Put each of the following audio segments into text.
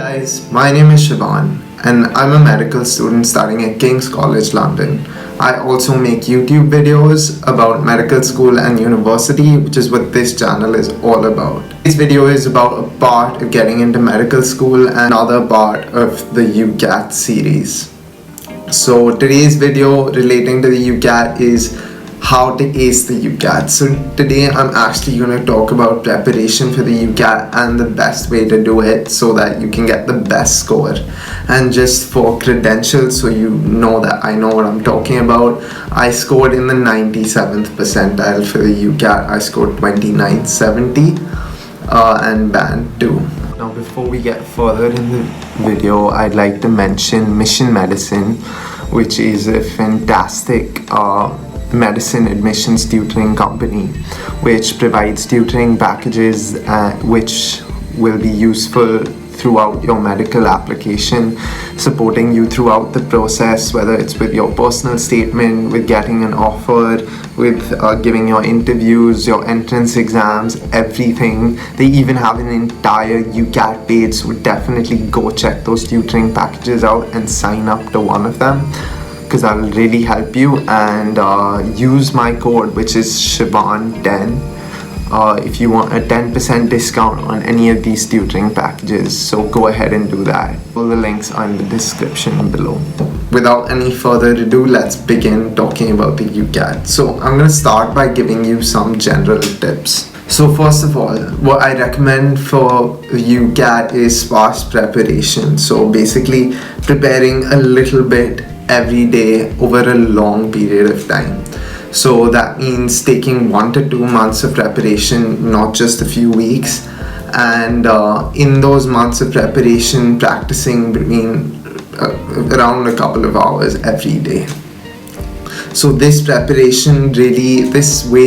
Guys, my name is Shivan and I'm a medical student studying at King's College London. I also make YouTube videos about medical school and university, which is what this channel is all about. This video is about a part of getting into medical school and another part of the UCAT series. So today's video relating to the UCAT is how to ace the UCAT. So today I'm actually going to talk about preparation for the UCAT and the best way to do it so that you can get the best score. And just for credentials, so you know that I know what I'm talking about, I scored in the 97th percentile for the UCAT. I scored 2970 and band 2. Now before we get further in the video, I'd like to mention Mission Medicine, which is a fantastic medicine admissions tutoring company which provides tutoring packages which will be useful throughout your medical application, supporting you throughout the process, whether it's with your personal statement, with getting an offer, with giving your interviews, your entrance exams, everything. They even have an entire UCAT page, so definitely go check those tutoring packages out and sign up to one of them, because that will really help you. And use my code, which is Shivan10, if you want a 10% discount on any of these tutoring packages. So go ahead and do that. All the links are in the description below. Without any further ado, let's begin talking about the UCAT. So I'm going to start by giving you some general tips. So first of all, what I recommend for UCAT is sparse preparation. So basically preparing a little bit every day over a long period of time. So that means taking 1 to 2 months of preparation, not just a few weeks, and in those months of preparation practicing between around a couple of hours every day. So this way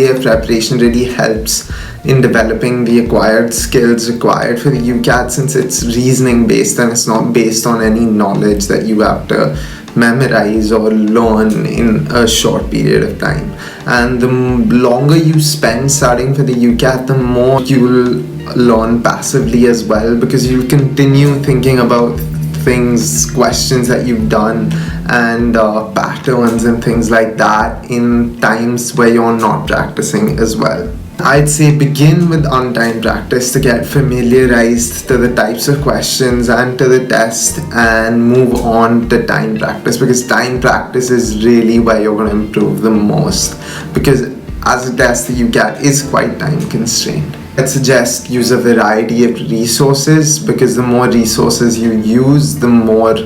of preparation really helps in developing the acquired skills required for the UCAT, since it's reasoning based and it's not based on any knowledge that you have to memorize or learn in a short period of time. And the longer you spend studying for the UCAT, the more you'll learn passively as well, because you'll continue thinking about things, questions that you've done, and patterns and things like that in times where you're not practicing as well. I'd say begin with untimed practice to get familiarized to the types of questions and to the test, and move on to time practice, because time practice is really where you're going to improve the most, because as a test the UCAT is quite time constrained. I'd suggest use a variety of resources, because the more resources you use, the more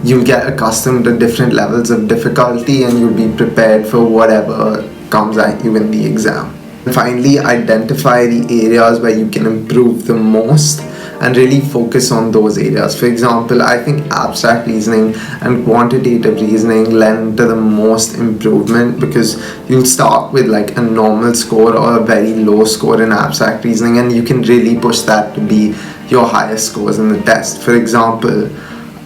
you'll get accustomed to different levels of difficulty and you'll be prepared for whatever comes at you in the exam. Finally, identify the areas where you can improve the most and really focus on those areas. For example, I think abstract reasoning and quantitative reasoning lend to the most improvement, because you'll start with like a normal score or a very low score in abstract reasoning, and you can really push that to be your highest scores in the test. For example,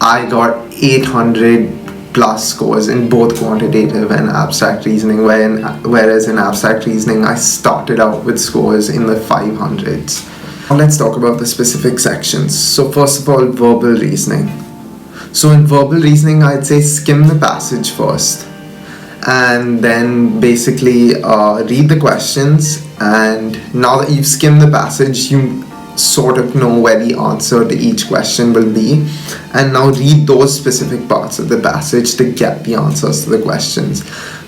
I got 800 plus scores in both quantitative and abstract reasoning, whereas in abstract reasoning I started out with scores in the 500s. Now let's talk about the specific sections. So first of all, verbal reasoning. So in verbal reasoning, I'd say skim the passage first, and then basically read the questions, and now that you've skimmed the passage, you sort of know where the answer to each question will be, and now read those specific parts of the passage to get the answers to the questions.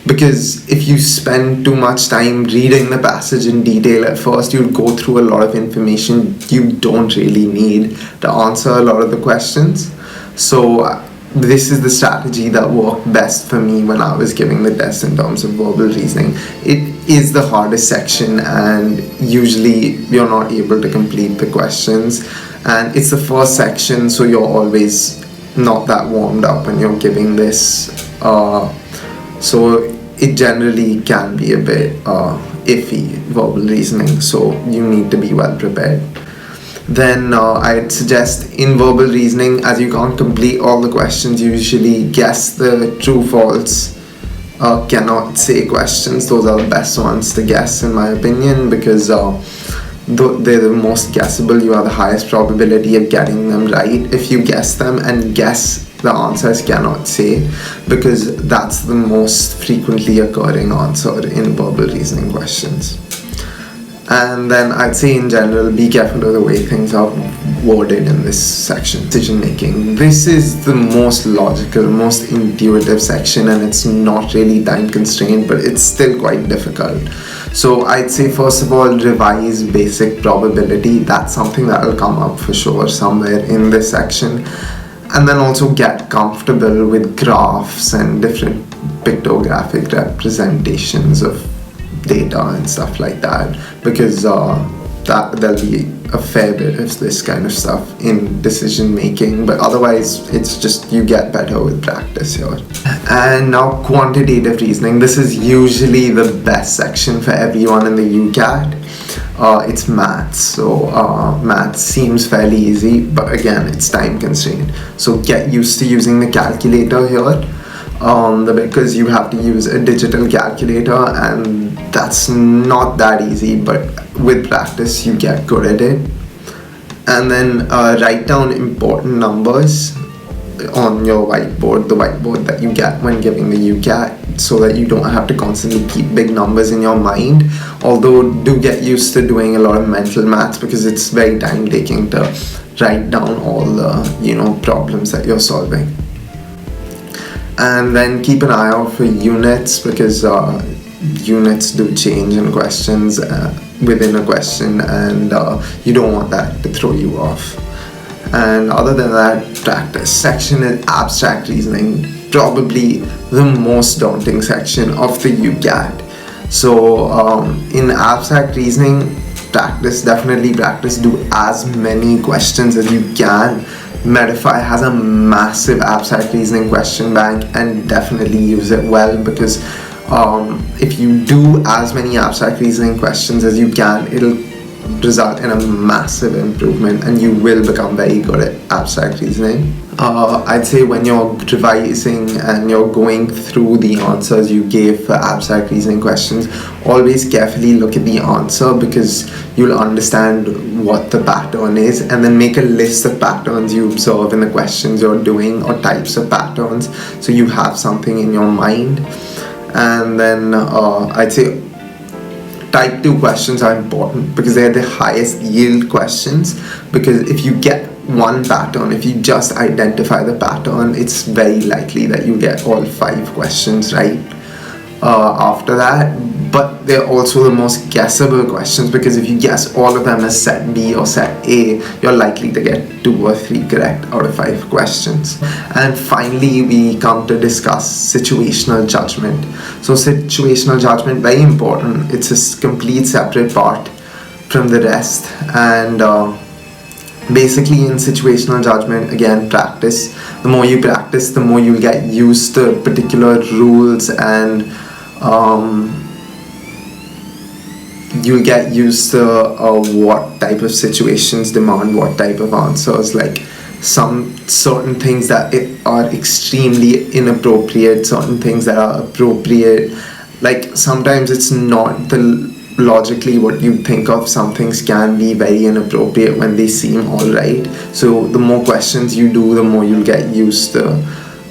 Because if you spend too much time reading the passage in detail at first, you'll go through a lot of information you don't really need to answer a lot of the questions. So this is the strategy that worked best for me when I was giving the test in terms of verbal reasoning. It is the hardest section, and usually you're not able to complete the questions, and it's the first section, so you're always not that warmed up when you're giving this, so it generally can be a bit iffy, verbal reasoning, so you need to be well prepared. Then I'd suggest in verbal reasoning, as you can't complete all the questions, you usually guess the true false cannot say questions. Those are the best ones to guess in my opinion, because they're the most guessable, you have the highest probability of getting them right if you guess them, and guess the answers cannot say, because that's the most frequently occurring answer in verbal reasoning questions. And then I'd say in general, be careful of the way things are worded in this section. Decision making. This is the most logical, most intuitive section, and it's not really time constrained, but it's still quite difficult. So I'd say first of all, revise basic probability. That's something that will come up for sure somewhere in this section. And then also get comfortable with graphs and different pictographic representations of data and stuff like that, because that there'll be a fair bit of this kind of stuff in decision making, but otherwise it's just you get better with practice here. And now quantitative reasoning. This is usually the best section for everyone in the UCAT. It's maths, so maths seems fairly easy, but again it's time constrained, so get used to using the calculator here. Because you have to use a digital calculator, and that's not that easy, but with practice you get good at it. And then write down important numbers on your whiteboard, the whiteboard that you get when giving the UCAT, so that you don't have to constantly keep big numbers in your mind. Although do get used to doing a lot of mental maths, because it's very time taking to write down all the problems that you're solving. And then keep an eye out for units, because units do change in questions within a question, and you don't want that to throw you off. And other than that, practice. Section is abstract reasoning, probably the most daunting section of the UCAT. So in abstract reasoning, definitely practice, do as many questions as you can. Medify has a massive abstract reasoning question bank, and definitely use it well, because if you do as many abstract reasoning questions as you can, it'll result in a massive improvement, and you will become very good at abstract reasoning. I'd say when you're revising and you're going through the answers you gave for abstract reasoning questions, always carefully look at the answer, because you'll understand what the pattern is, and then make a list of patterns you observe in the questions you're doing, or types of patterns, so you have something in your mind. And then I'd say type 2 questions are important, because they're the highest yield questions, because if you get one pattern, if you just identify the pattern, it's very likely that you get all 5 questions right after that. But they're also the most guessable questions, because if you guess all of them as set B or set A, you're likely to get 2 or 3 correct out of 5 questions. And finally, we come to discuss situational judgment. So situational judgment, very important. It's a complete separate part from the rest, and basically in situational judgment, again, practice. The more you practice, the more you get used to particular rules, and you'll get used to what type of situations demand what type of answers. Like some certain things that are extremely inappropriate, certain things that are appropriate. Like sometimes it's not logically what you think of. Some things can be very inappropriate when they seem alright. So the more questions you do, the more you'll get used to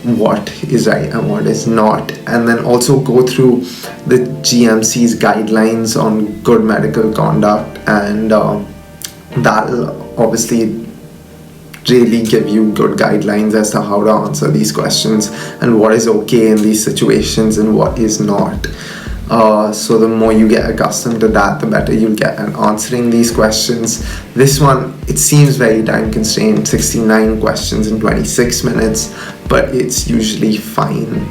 what is right and what is not. And then also go through the GMC's guidelines on good medical conduct, and that'll obviously really give you good guidelines as to how to answer these questions, and what is okay in these situations and what is not. So the more you get accustomed to that, the better you'll get at answering these questions. This one, it seems very time constrained, 69 questions in 26 minutes, but it's usually fine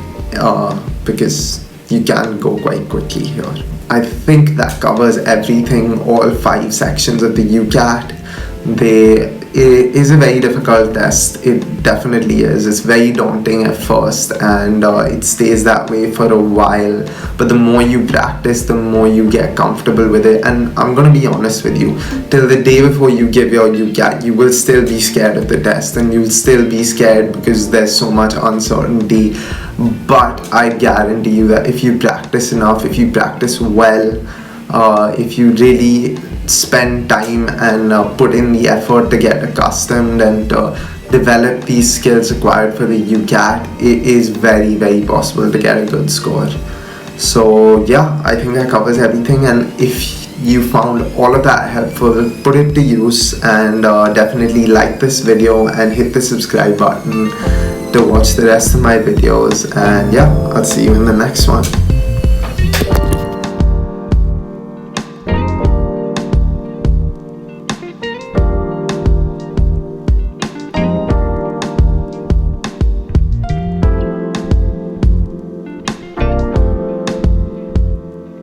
because you can go quite quickly here. I think that covers everything, all 5 sections of the UCAT. It is a very difficult test. It definitely is. It's very daunting at first, and it stays that way for a while. But the more you practice, the more you get comfortable with it. And I'm going to be honest with you, till the day before you give your UCAT, you will still be scared of the test, and you'll still be scared because there's so much uncertainty. But I guarantee you that if you practice enough, if you practice well, if you really spend time and put in the effort to get accustomed and develop these skills required for the UCAT, it is very, very possible to get a good score. So yeah, I think that covers everything, and if you found all of that helpful, put it to use, and definitely like this video and hit the subscribe button to watch the rest of my videos. And yeah, I'll see you in the next one.